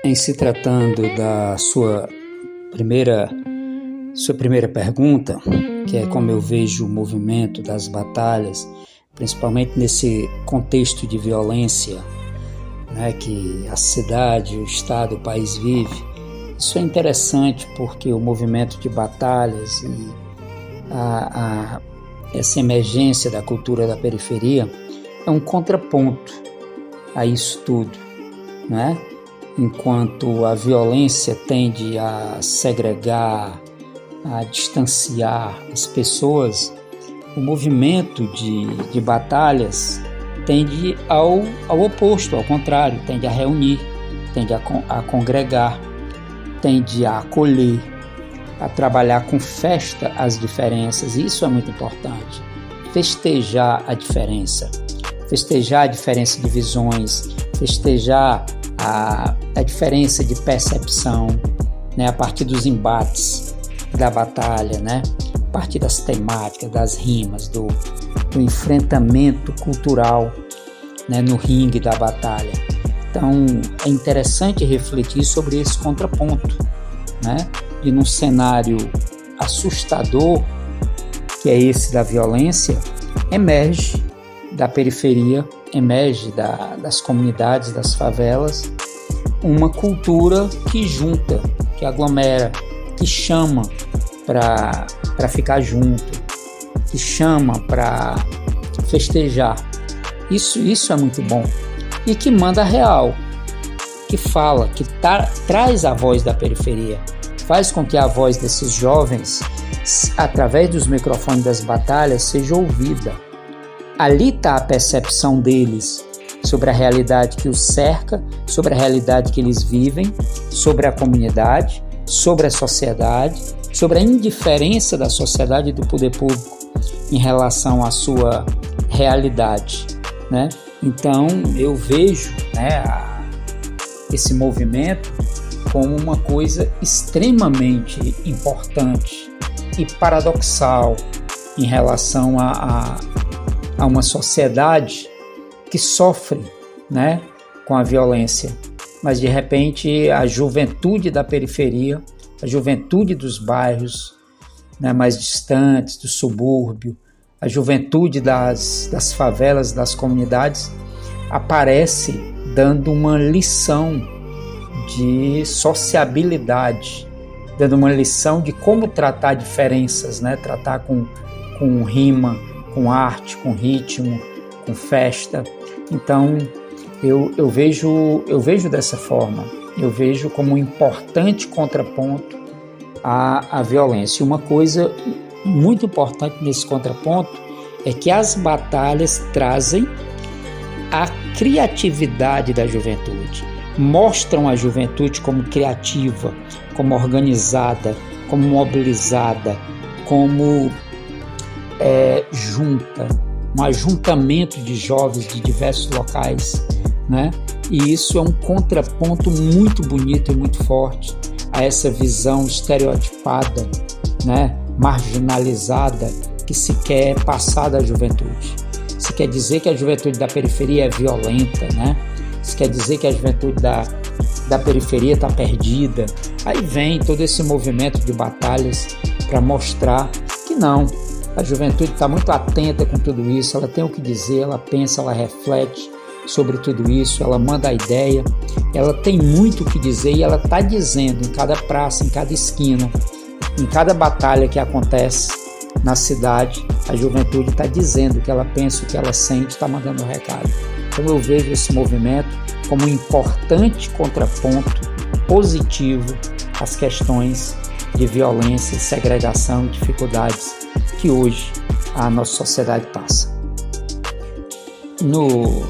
Em se tratando da sua primeira pergunta, que é como eu vejo o movimento das batalhas, principalmente nesse contexto de violência, né, que a cidade, o estado, o país vive, isso é interessante porque o movimento de batalhas e essa emergência da cultura da periferia é um contraponto a isso tudo, né? Enquanto a violência tende a segregar, a distanciar as pessoas, o movimento de batalhas tende ao oposto, ao contrário, tende a reunir, tende a congregar, tende a acolher, a trabalhar com festa as diferenças. Isso é muito importante, festejar a diferença de visões, festejar a diferença de percepção, né, a partir dos embates da batalha, né, a partir das temáticas, das rimas, do enfrentamento cultural, né, no ringue da batalha. Então é interessante refletir sobre esse contraponto, né, e num cenário assustador, que é esse da violência, emerge da periferia, emerge das comunidades, das favelas, uma cultura que junta, que aglomera, que chama para ficar junto, que chama para festejar. Isso é muito bom. E que manda real, que fala, que traz a voz da periferia, faz com que a voz desses jovens, através dos microfones das batalhas, seja ouvida. Ali está a percepção deles sobre a realidade que os cerca, sobre a realidade que eles vivem, sobre a comunidade, sobre a sociedade, sobre a indiferença da sociedade e do poder público em relação à sua realidade, né? Então eu vejo, né, esse movimento como uma coisa extremamente importante e paradoxal em relação a uma sociedade que sofre, né, com a violência, mas de repente a juventude da periferia, a juventude dos bairros, né, mais distantes, do subúrbio, a juventude das favelas, das comunidades, aparece dando uma lição de sociabilidade, dando uma lição de como tratar diferenças, né, tratar com rima, com arte, com ritmo, com festa. Então eu vejo dessa forma, eu vejo como um importante contraponto à violência. E uma coisa muito importante nesse contraponto é que as batalhas trazem a criatividade da juventude, mostram a juventude como criativa, como organizada, como mobilizada, como junta, um ajuntamento de jovens de diversos locais, né? E isso é um contraponto muito bonito e muito forte a essa visão estereotipada, né, marginalizada que se quer passar da juventude. Se quer dizer que a juventude da periferia é violenta, né? Se quer dizer que a juventude da periferia está perdida. Aí vem todo esse movimento de batalhas para mostrar que não. A juventude está muito atenta com tudo isso, ela tem o que dizer, ela pensa, ela reflete sobre tudo isso, ela manda a ideia, ela tem muito o que dizer e ela está dizendo em cada praça, em cada esquina, em cada batalha que acontece na cidade, a juventude está dizendo o que ela pensa, o que ela sente, está mandando um recado. Então eu vejo esse movimento como um importante contraponto positivo às questões de violência, segregação, dificuldades que hoje a nossa sociedade passa.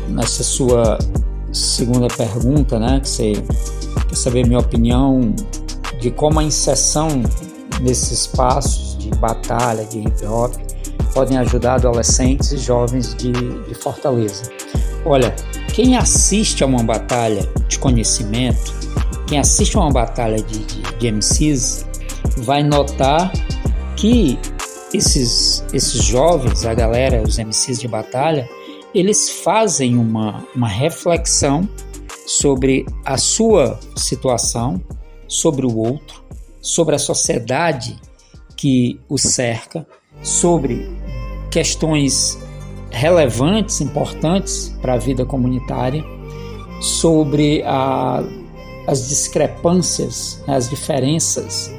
Nessa sua segunda pergunta, né, que você quer saber minha opinião de como a inserção nesses espaços de batalha, de hip hop, podem ajudar adolescentes e jovens de Fortaleza. Olha, quem assiste a uma batalha de conhecimento, quem assiste a uma batalha de MCs, vai notar que esses jovens, a galera, os MCs de batalha, eles fazem uma reflexão sobre a sua situação, sobre o outro, sobre a sociedade que o cerca, sobre questões relevantes, importantes para a vida comunitária, sobre as discrepâncias, as diferenças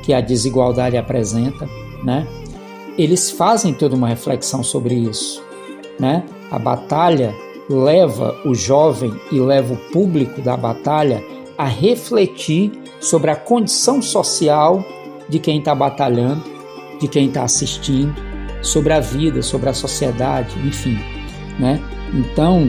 que a desigualdade apresenta, né? Eles fazem toda uma reflexão sobre isso, né? A batalha leva o jovem e leva o público da batalha a refletir sobre a condição social de quem está batalhando, de quem está assistindo, sobre a vida, sobre a sociedade, enfim, né? Então,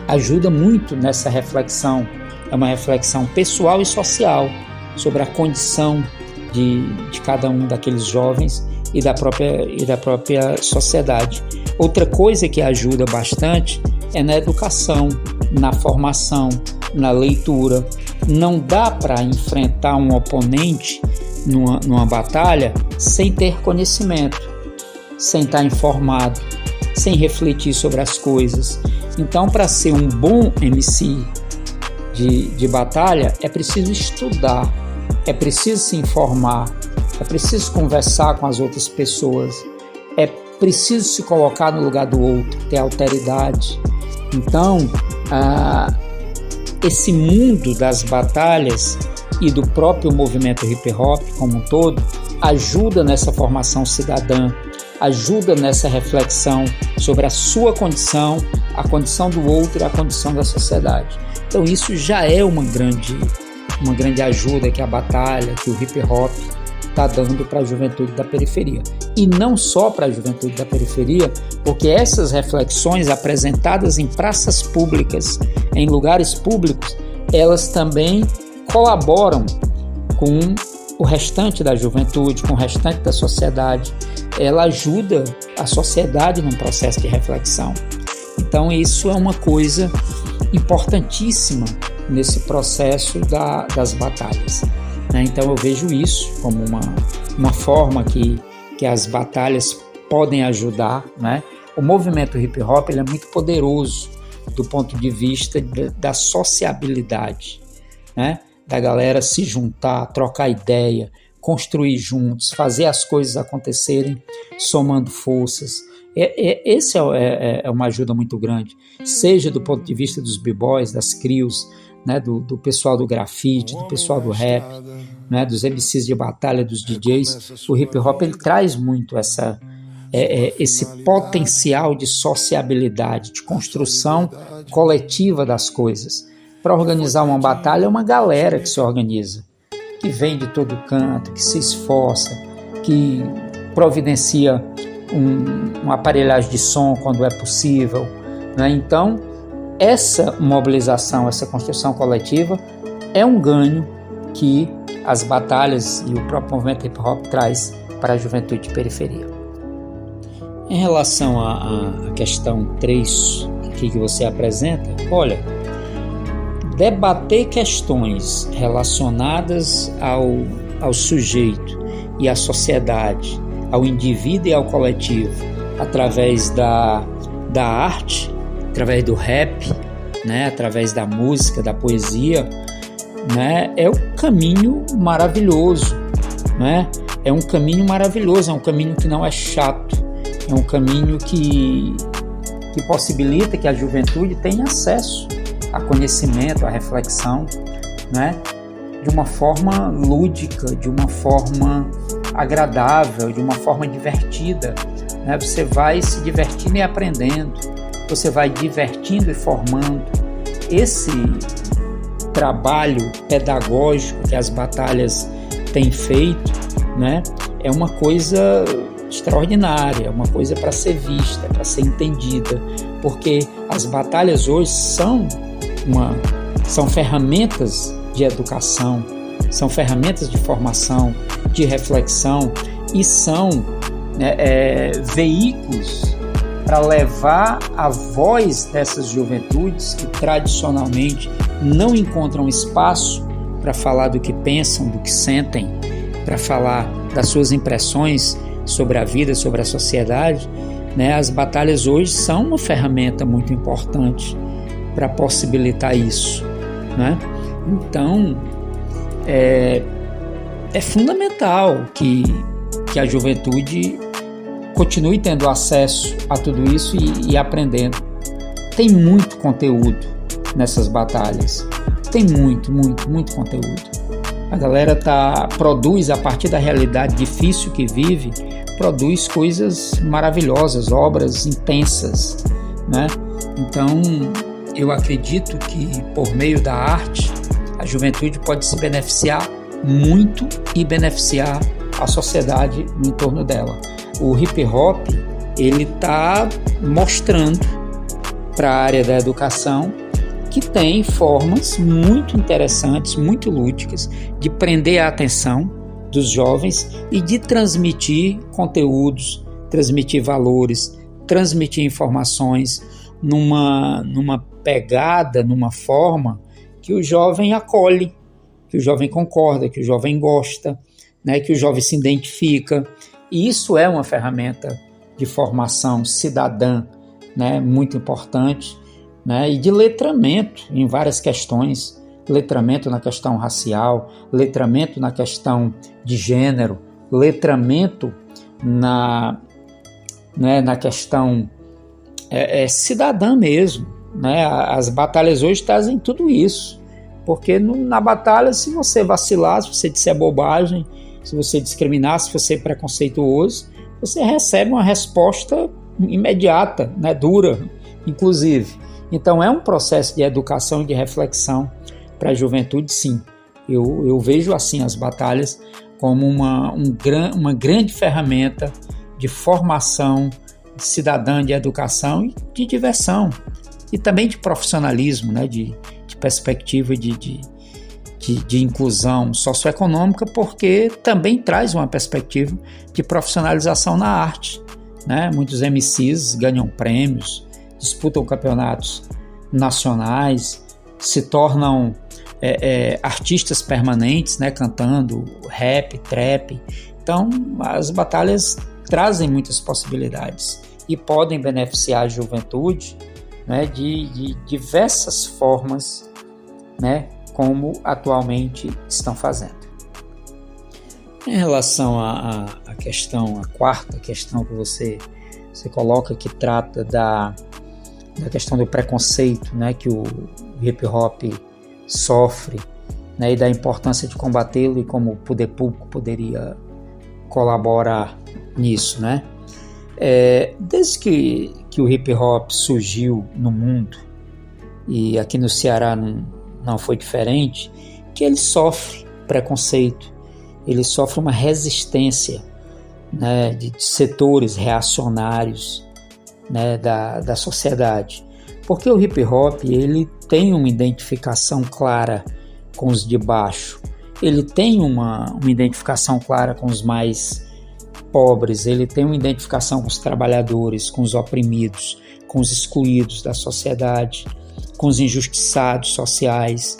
ajuda muito nessa reflexão, é uma reflexão pessoal e social sobre a condição de cada um daqueles jovens e da própria sociedade. Outra coisa que ajuda bastante é na educação, na formação, na leitura. Não dá para enfrentar um oponente numa batalha sem ter conhecimento, sem estar informado, sem refletir sobre as coisas. Então, para ser um bom MC de batalha, é preciso estudar, é preciso se informar, é preciso conversar com as outras pessoas, é preciso se colocar no lugar do outro, ter alteridade. Então, esse mundo das batalhas e do próprio movimento hip hop como um todo ajuda nessa formação cidadã, ajuda nessa reflexão sobre a sua condição, a condição do outro e a condição da sociedade. Então isso já é uma grande ajuda que a batalha, que o hip hop está dando para a juventude da periferia. E não só para a juventude da periferia, porque essas reflexões apresentadas em praças públicas, em lugares públicos, elas também colaboram com o restante da juventude, com o restante da sociedade. Ela ajuda a sociedade num processo de reflexão. Então isso é uma coisa importantíssima nesse processo das batalhas, né? Então eu vejo isso como uma forma que as batalhas podem ajudar, né? O movimento hip hop ele é muito poderoso do ponto de vista da sociabilidade, né? Da galera se juntar, trocar ideia, construir juntos, fazer as coisas acontecerem somando forças. Esse é uma ajuda muito grande, seja do ponto de vista dos b-boys, das crios, né, do pessoal do grafite, do pessoal do rap, né, dos MCs de batalha, dos DJs. O hip hop ele traz muito esse potencial de sociabilidade, de construção coletiva das coisas. Para organizar uma batalha é uma galera que se organiza, que vem de todo canto, que se esforça, que providencia uma aparelhagem de som quando é possível, né? Então, essa mobilização, essa construção coletiva é um ganho que as batalhas e o próprio movimento hip hop traz para a juventude de periferia. Em relação à questão 3 aqui que você apresenta, olha, debater questões relacionadas ao sujeito e à sociedade, ao indivíduo e ao coletivo, através da arte, através do rap, né, através da música, da poesia, né, é um caminho maravilhoso, né? É um caminho maravilhoso, é um caminho que não é chato, é um caminho que possibilita que a juventude tenha acesso a conhecimento, a reflexão, né, de uma forma lúdica, de uma forma agradável, de uma forma divertida, né? Você vai se divertindo e aprendendo, você vai divertindo e formando. Esse trabalho pedagógico que as batalhas têm feito, né, é uma coisa extraordinária, é uma coisa para ser vista, para ser entendida, porque as batalhas hoje são ferramentas de educação, são ferramentas de formação, de reflexão e são veículos para levar a voz dessas juventudes que tradicionalmente não encontram espaço para falar do que pensam, do que sentem, para falar das suas impressões sobre a vida, sobre a sociedade, né? As batalhas hoje são uma ferramenta muito importante para possibilitar isso, né? Então, é fundamental que a juventude continue tendo acesso a tudo isso e aprendendo. Tem muito conteúdo nessas batalhas, tem muito conteúdo. A galera produz, a partir da realidade difícil que vive, produz coisas maravilhosas, obras intensas, né? Então, eu acredito que por meio da arte, a juventude pode se beneficiar muito e beneficiar a sociedade no entorno dela. O hip hop, ele está mostrando para a área da educação que tem formas muito interessantes, muito lúdicas, de prender a atenção dos jovens e de transmitir conteúdos, transmitir valores, transmitir informações numa pegada, numa forma que o jovem acolhe, que o jovem concorda, que o jovem gosta, né, que o jovem se identifica. E isso é uma ferramenta de formação cidadã, né, muito importante, né, e de letramento em várias questões, letramento na questão racial, letramento na questão de gênero, letramento na questão cidadã mesmo, né? As batalhas hoje trazem tudo isso, porque na batalha, se você vacilar, se você disser bobagem, se você discriminar, se você é preconceituoso, você recebe uma resposta imediata, né? Dura, inclusive. Então é um processo de educação e de reflexão para a juventude, sim. Eu vejo assim as batalhas como uma grande ferramenta de formação cidadã, de educação e de diversão, e também de profissionalismo, né? de perspectiva de inclusão socioeconômica, porque também traz uma perspectiva de profissionalização na arte, né? Muitos MCs ganham prêmios, disputam campeonatos nacionais, se tornam artistas permanentes, né? Cantando rap, trap. Então, as batalhas trazem muitas possibilidades e podem beneficiar a juventude, né? De diversas formas, né? Como atualmente estão fazendo. Em relação à questão, a quarta questão que você coloca, que trata da questão do preconceito, né, que o hip hop sofre, né, e da importância de combatê-lo e como o poder público poderia colaborar nisso, né? Desde que o hip hop surgiu no mundo, e aqui no Ceará não foi diferente, que ele sofre preconceito, ele sofre uma resistência, né, de setores reacionários, né, da sociedade, porque o hip hop ele tem uma identificação clara com os de baixo, ele tem uma identificação clara com os mais pobres, ele tem uma identificação com os trabalhadores, com os oprimidos, com os excluídos da sociedade, com os injustiçados sociais.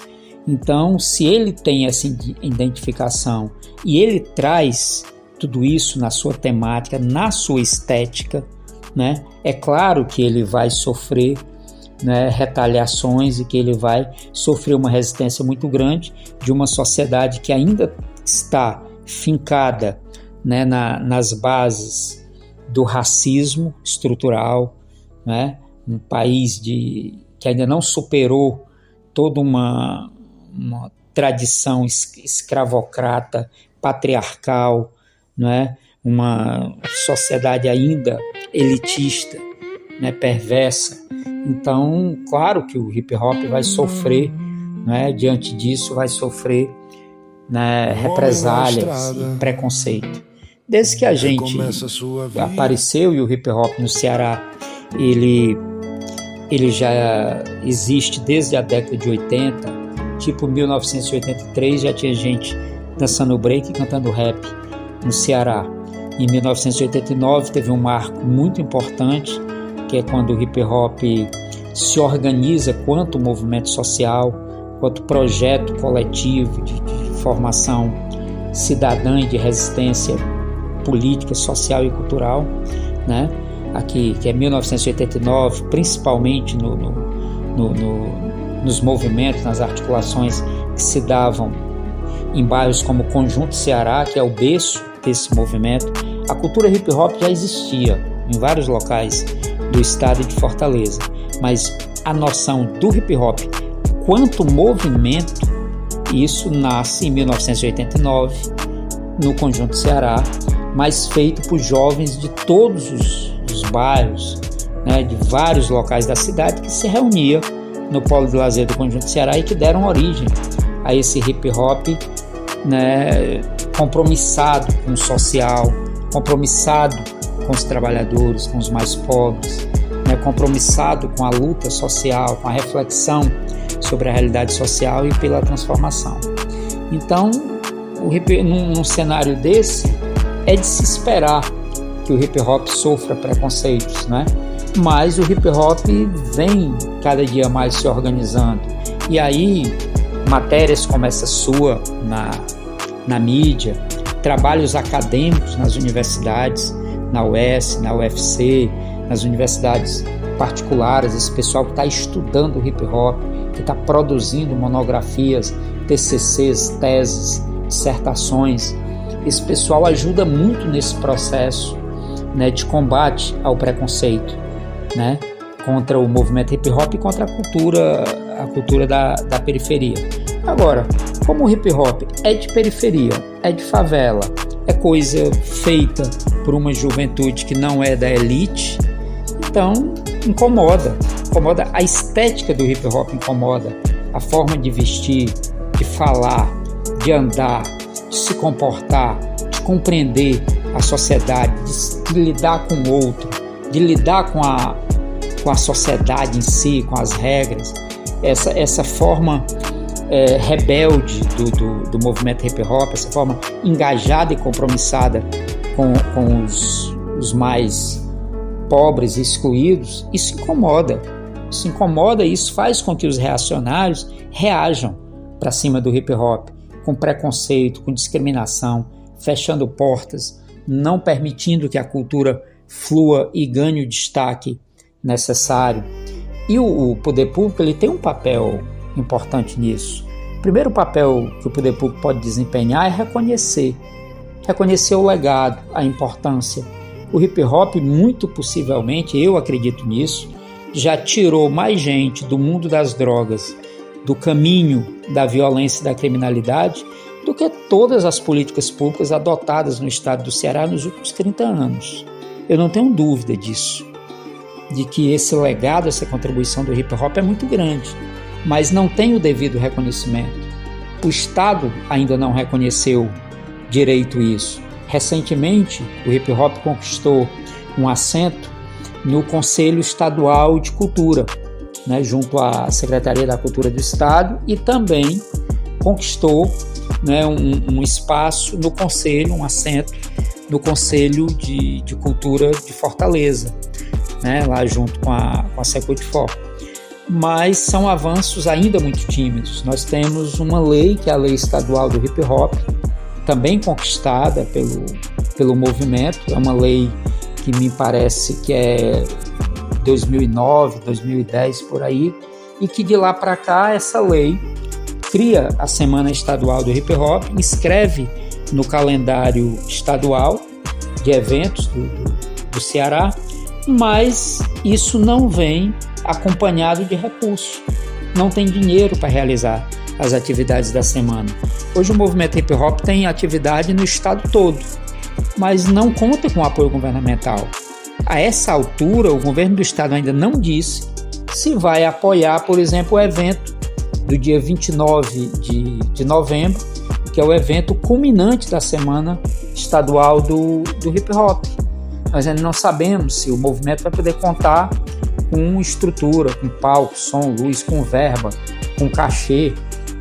Então, se ele tem essa identificação e ele traz tudo isso na sua temática, na sua estética, né, é claro que ele vai sofrer, né, retaliações e que ele vai sofrer uma resistência muito grande de uma sociedade que ainda está fincada, né, nas bases do racismo estrutural, né, um país que ainda não superou toda uma tradição escravocrata, patriarcal, né? Uma sociedade ainda elitista, né? Perversa. Então, claro que o hip hop vai sofrer, né? Diante disso, vai sofrer, né, represálias e preconceito. Desde que a gente apareceu e o hip hop no Ceará, ele já existe desde a década de 80, tipo 1983 já tinha gente dançando break e cantando rap no Ceará. Em 1989 teve um marco muito importante, que é quando o hip hop se organiza quanto movimento social, quanto projeto coletivo de formação cidadã e de resistência política, social e cultural, né? Aqui, que é 1989, principalmente nos movimentos, nas articulações que se davam em bairros como o Conjunto Ceará, que é o berço desse movimento. A cultura hip hop já existia em vários locais do estado de Fortaleza, mas a noção do hip hop quanto movimento, isso nasce em 1989 no Conjunto Ceará, mas feito por jovens de todos os bairros, né, de vários locais da cidade, que se reuniam no polo de lazer do Conjunto Ceará e que deram origem a esse hip hop, né, compromissado com o social, compromissado com os trabalhadores, com os mais pobres, né, compromissado com a luta social, com a reflexão sobre a realidade social e pela transformação. Então, num cenário desse, é de se esperar que o hip hop sofra preconceitos, né? Mas o hip hop vem cada dia mais se organizando. E aí, matérias como essa sua na mídia, trabalhos acadêmicos nas universidades, na UES, na UFC, nas universidades particulares, esse pessoal que está estudando o hip hop, que está produzindo monografias, TCCs, teses, dissertações, esse pessoal ajuda muito nesse processo, né, de combate ao preconceito, né, contra o movimento hip hop e contra a cultura da periferia. Agora, como o hip hop é de periferia, é de favela, é coisa feita por uma juventude que não é da elite, então incomoda a estética do hip hop, incomoda a forma de vestir, de falar, de andar, de se comportar, de compreender a sociedade, de lidar com o outro, de lidar com a sociedade em si, com as regras. Essa forma rebelde do movimento hip hop, essa forma engajada e compromissada com os mais pobres e excluídos, isso incomoda e isso faz com que os reacionários reajam para cima do hip hop, com preconceito, com discriminação, fechando portas, não permitindo que a cultura flua e ganhe o destaque necessário. E o poder público, ele tem um papel importante nisso. O primeiro papel que o poder público pode desempenhar é reconhecer o legado, a importância. O hip hop, muito possivelmente, eu acredito nisso, já tirou mais gente do mundo das drogas, do caminho da violência e da criminalidade, do que todas as políticas públicas adotadas no estado do Ceará nos últimos 30 anos. Eu não tenho dúvida disso, de que esse legado, essa contribuição do hip hop é muito grande, mas não tem o devido reconhecimento. O Estado ainda não reconheceu direito isso. Recentemente, o hip hop conquistou um assento no Conselho Estadual de Cultura, né, junto à Secretaria da Cultura do Estado, e também conquistou, né, um espaço no Conselho, um assento no Conselho de Cultura de Fortaleza, né, lá junto com a Secult4. Mas são avanços ainda muito tímidos. Nós temos uma lei, que é a Lei Estadual do Hip Hop, também conquistada pelo movimento. É uma lei que me parece que é 2009, 2010, por aí, e que de lá para cá essa lei cria a Semana Estadual do Hip Hop, inscreve no calendário estadual de eventos do Ceará, mas isso não vem acompanhado de recursos, não tem dinheiro para realizar as atividades da semana. Hoje o movimento hip hop tem atividade no estado todo, mas não conta com apoio governamental. A essa altura, o governo do estado ainda não disse se vai apoiar, por exemplo, o evento do dia 29 de novembro, que é o evento culminante da Semana Estadual do Hip Hop. Nós ainda não sabemos se o movimento vai poder contar com estrutura, com palco, som, luz, com verba, com cachê,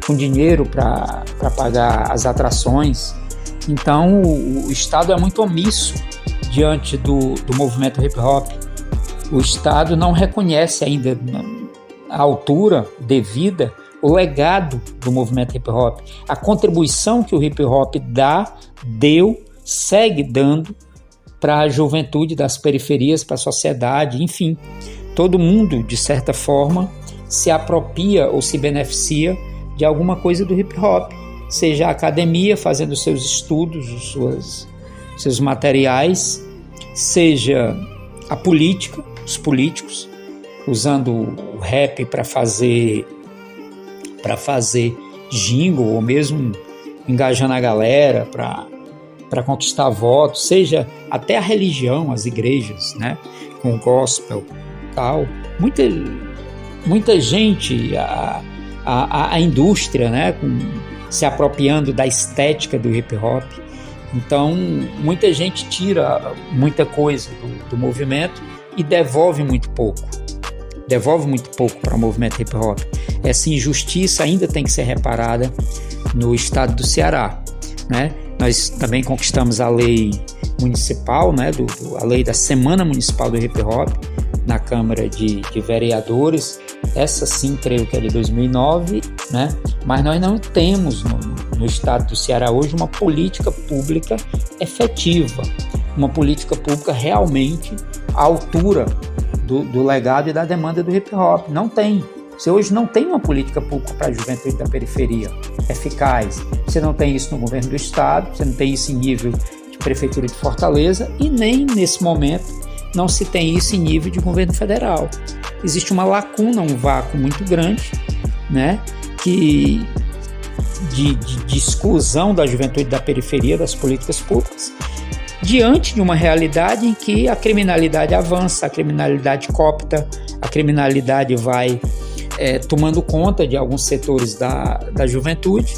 com dinheiro para pagar as atrações. Então o Estado é muito omisso diante do movimento hip hop. O Estado não reconhece ainda a altura devida o legado do movimento hip hop, a contribuição que o hip hop deu, segue dando para a juventude das periferias, para a sociedade, enfim. Todo mundo, de certa forma, se apropria ou se beneficia de alguma coisa do hip hop, seja a academia fazendo seus estudos, seus materiais, seja a política, os políticos usando o rap para fazer jingle, ou mesmo engajando a galera para conquistar votos, seja até a religião, as igrejas, né, com o gospel tal. Muita gente, a indústria, né, se apropriando da estética do hip hop. Então, muita gente tira muita coisa do movimento e devolve muito pouco para o movimento hip hop. Essa injustiça ainda tem que ser reparada no estado do Ceará, né? Nós também conquistamos a lei municipal, né, a lei da Semana Municipal do Hip Hop na Câmara de Vereadores. Essa sim, creio que é de 2009, né? Mas nós não temos no estado do Ceará hoje uma política pública efetiva, uma política pública realmente à altura do legado e da demanda do hip hop. Não tem. Você hoje não tem uma política pública para a juventude da periferia eficaz. Você não tem isso no governo do estado, você não tem isso em nível de prefeitura de Fortaleza e nem nesse momento não se tem isso em nível de governo federal. Existe uma lacuna, um vácuo muito grande, né, de exclusão da juventude da periferia das políticas públicas, diante de uma realidade em que a criminalidade avança, a criminalidade coopta, a criminalidade vai tomando conta de alguns setores da juventude,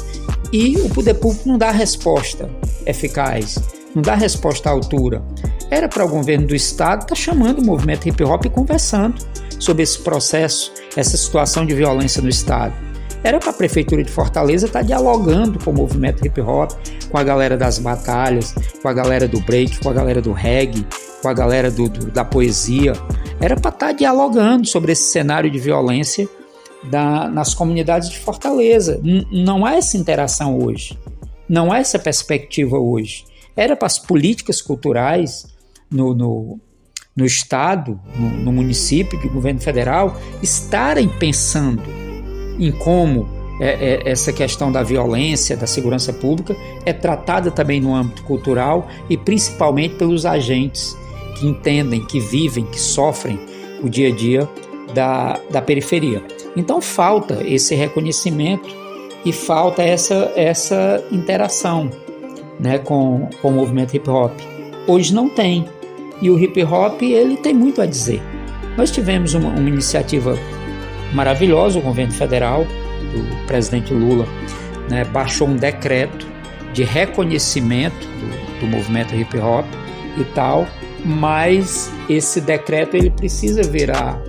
e o poder público não dá resposta eficaz, não dá resposta à altura. Era para o governo do estado estar chamando o movimento hip hop e conversando sobre esse processo, essa situação de violência no estado. Era para a prefeitura de Fortaleza estar dialogando com o movimento hip hop, com a galera das batalhas, com a galera do break, com a galera do reggae, com a galera da poesia. Era para estar dialogando sobre esse cenário de violência nas comunidades de Fortaleza. Não há essa interação hoje, não há essa perspectiva hoje. Era para as políticas culturais no estado, no município, do governo federal, estarem pensando em como essa questão da violência, da segurança pública é tratada também no âmbito cultural e principalmente pelos agentes que entendem, que vivem, que sofrem o dia a dia da periferia. Então falta esse reconhecimento e falta essa interação, né, com o movimento hip hop. Hoje não tem, e o hip hop ele tem muito a dizer. Nós tivemos uma iniciativa maravilhosa, o governo federal, do presidente Lula, né, baixou um decreto de reconhecimento do movimento hip hop e tal, mas esse decreto ele precisa virar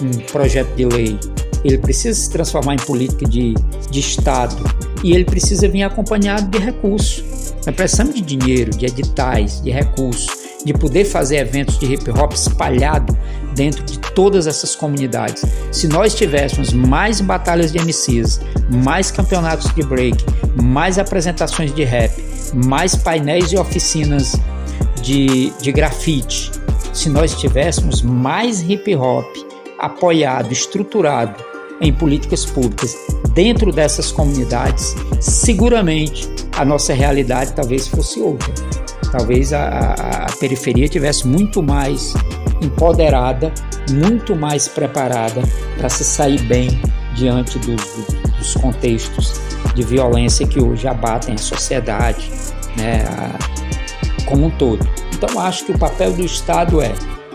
um projeto de lei, ele precisa se transformar em política de Estado, e ele precisa vir acompanhado de recursos. Nós precisamos de dinheiro, de editais, de recursos, de poder fazer eventos de hip hop espalhado dentro de todas essas comunidades. Se nós tivéssemos mais batalhas de MCs, mais campeonatos de break, mais apresentações de rap, mais painéis e oficinas de grafite, se nós tivéssemos mais hip hop apoiado, estruturado em políticas públicas dentro dessas comunidades, seguramente a nossa realidade talvez fosse outra. Talvez a periferia tivesse muito mais empoderada, muito mais preparada para se sair bem diante dos contextos de violência que hoje abatem a sociedade, né, como um todo. Então acho que o papel do Estado é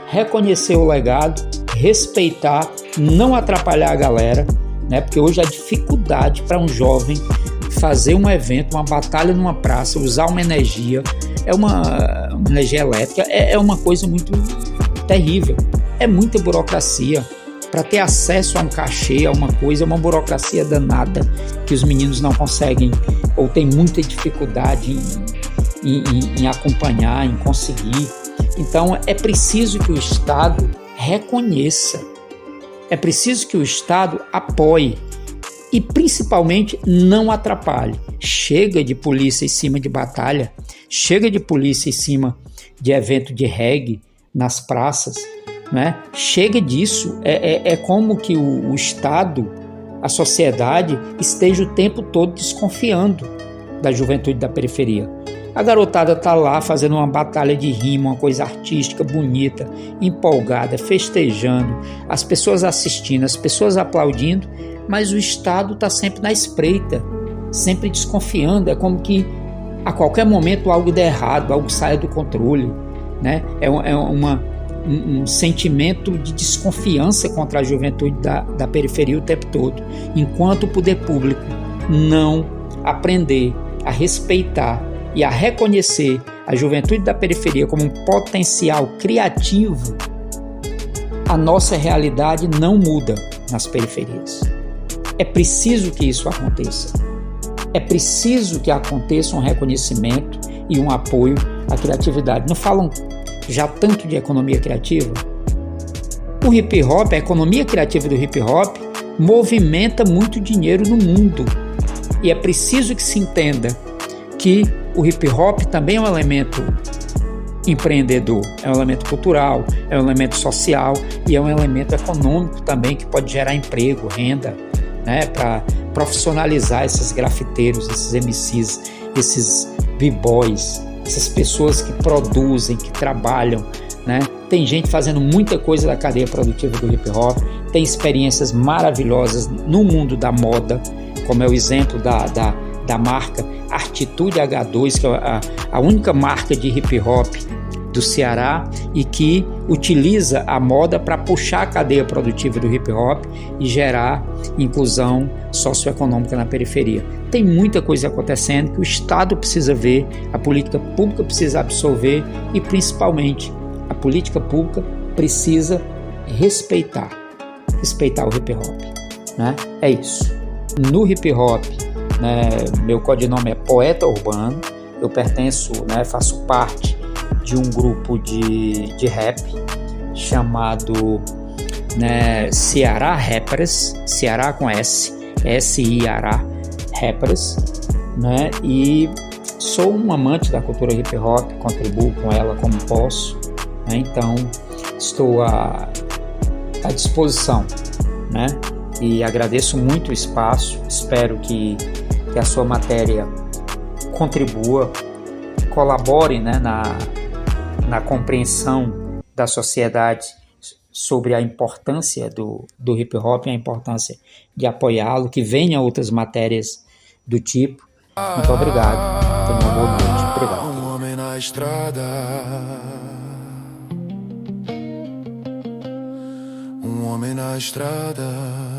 reconhecer o legado, respeitar, não atrapalhar a galera, né, porque hoje a dificuldade para um jovem fazer um evento, uma batalha numa praça, usar uma energia, uma energia elétrica, é uma coisa muito terrível. É muita burocracia. Para ter acesso a um cachê, a uma coisa, é uma burocracia danada que os meninos não conseguem ou têm muita dificuldade em acompanhar, em conseguir. Então é preciso que o Estado reconheça, é preciso que o Estado apoie e principalmente não atrapalhe. Chega de polícia em cima de batalha, chega de polícia em cima de evento de reggae nas praças, né? Chega disso, é como que o Estado, a sociedade, esteja o tempo todo desconfiando da juventude da periferia. A garotada está lá fazendo uma batalha de rima, uma coisa artística, bonita, empolgada, festejando, as pessoas assistindo, as pessoas aplaudindo, mas o Estado está sempre na espreita, sempre desconfiando. É como que a qualquer momento algo dê errado, algo saia do controle, né? Um sentimento de desconfiança contra a juventude da periferia o tempo todo. Enquanto o poder público não aprender a respeitar e a reconhecer a juventude da periferia como um potencial criativo, a nossa realidade não muda nas periferias. É preciso que isso aconteça. É preciso que aconteça um reconhecimento e um apoio à criatividade. Não falam já tanto de economia criativa? O hip hop, a economia criativa do hip hop, movimenta muito dinheiro no mundo. E é preciso que se entenda que o hip hop também é um elemento empreendedor, é um elemento cultural, é um elemento social e é um elemento econômico também que pode gerar emprego, renda, né, para profissionalizar esses grafiteiros, esses MCs, esses b-boys, essas pessoas que produzem, que trabalham, né? Tem gente fazendo muita coisa da cadeia produtiva do hip hop, tem experiências maravilhosas no mundo da moda, como é o exemplo da marca Atitude H2, que é a única marca de hip hop do Ceará e que utiliza a moda para puxar a cadeia produtiva do hip hop e gerar inclusão socioeconômica na periferia. Tem muita coisa acontecendo que o Estado precisa ver, a política pública precisa absorver e principalmente a política pública precisa respeitar o hip hop, né? É isso. No hip hop, né, meu codinome é Poeta Urbano, eu pertenço, né, faço parte de um grupo de rap chamado, né, Ceará Rappers, Ceará com S, S-I-A-R-A Rappers, né, e sou um amante da cultura hip hop, contribuo com ela como posso, né, então estou à disposição, né, e agradeço muito o espaço, espero que a sua matéria contribua, colabore, né, na compreensão da sociedade sobre a importância do hip hop, a importância de apoiá-lo, que venha outras matérias do tipo. Muito obrigado. Tenha uma boa noite. Obrigado. Um homem na estrada. Um homem na estrada.